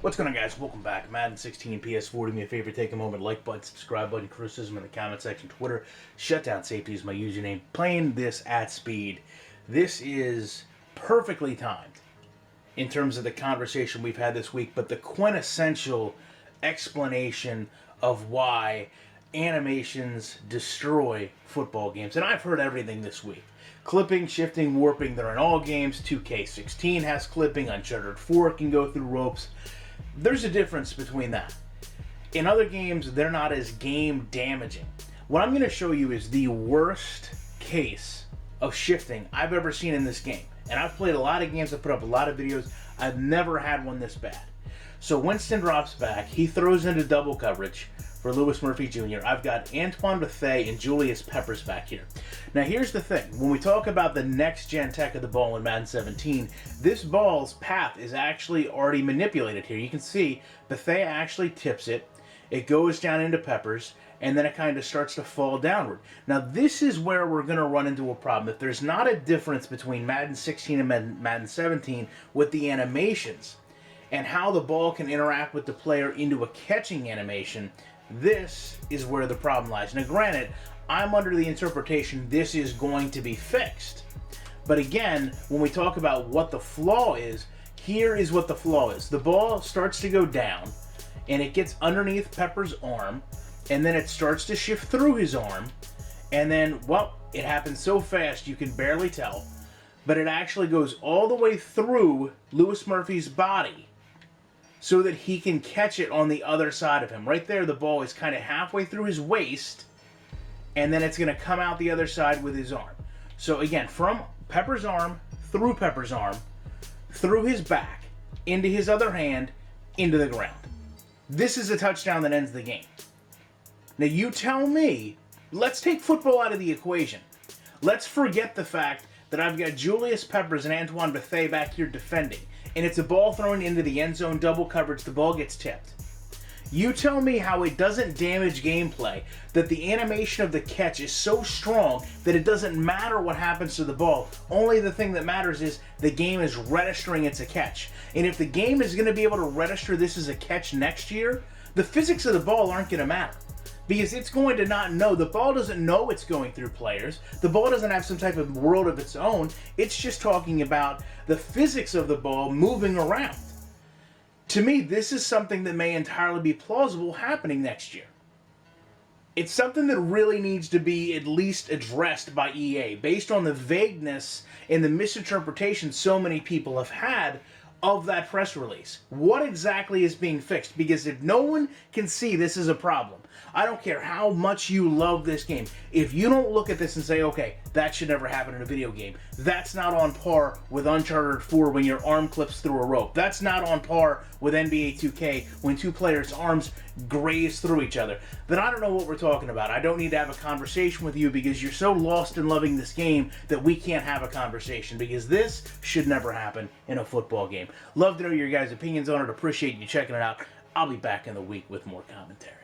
What's going on, guys? Welcome back. Madden 16 PS4. Do me a favor, take a moment, like button, subscribe button, criticism in the comment section, Twitter. Shutdown Safety is my username. Playing this at speed. This is perfectly timed in terms of the conversation we've had this week, but the quintessential explanation of why animations destroy football games. And I've heard everything this week. Clipping, shifting, warping, they're in all games. 2K16 has clipping. Uncharted 4 can go through ropes. There's a difference between that. In other games, they're not as game damaging. What I'm going to show you is the worst case of shifting I've ever seen in this game. And I've played a lot of games, I've put up a lot of videos. I've never had one this bad. So Winston drops back. He throws into double coverage for Louis Murphy Jr. I've got Antoine Bethea and Julius Peppers back here. Now here's the thing. When we talk about the next-gen tech of the ball in Madden 17, this ball's path is actually already manipulated here. You can see Bethea actually tips it. It goes down into Peppers, and then it kind of starts to fall downward. Now this is where we're going to run into a problem. If there's not a difference between Madden 16 and Madden 17 with the animations and how the ball can interact with the player into a catching animation, this is where the problem lies. Now granted, I'm under the interpretation this is going to be fixed. But again, when we talk about what the flaw is, here is what the flaw is. The ball starts to go down, and it gets underneath Pepper's arm, and then it starts to shift through his arm, and then, well, it happens so fast you can barely tell, but it actually goes all the way through Louis Murphy's body, so that he can catch it on the other side of him. Right there, the ball is kind of halfway through his waist, and then it's going to come out the other side with his arm. So again, from Pepper's arm, through his back, into his other hand, into the ground. This is a touchdown that ends the game. Now you tell me, let's take football out of the equation. Let's forget the fact that I've got Julius Peppers and Antoine Bethea back here defending, and it's a ball thrown into the end zone, double coverage, the ball gets tipped. You tell me how it doesn't damage gameplay, that the animation of the catch is so strong that it doesn't matter what happens to the ball. Only the thing that matters is the game is registering it's a catch. And if the game is going to be able to register this as a catch next year, the physics of the ball aren't going to matter. Because it's going to not know. The ball doesn't know it's going through players. The ball doesn't have some type of world of its own. It's just talking about the physics of the ball moving around. To me, this is something that may entirely be plausible happening next year. It's something that really needs to be at least addressed by EA based on the vagueness and the misinterpretation so many people have had of that press release. What exactly is being fixed? Because if no one can see this is a problem, I don't care how much you love this game, if you don't look at this and say, okay, that should never happen in a video game, that's not on par with Uncharted 4 when your arm clips through a rope. That's not on par with NBA 2K when two players' arms graze through each other. Then I don't know what we're talking about. I don't need to have a conversation with you because you're so lost in loving this game that we can't have a conversation, because this should never happen in a football game. Love to know your guys' opinions on it. Appreciate you checking it out. I'll be back in the week with more commentary.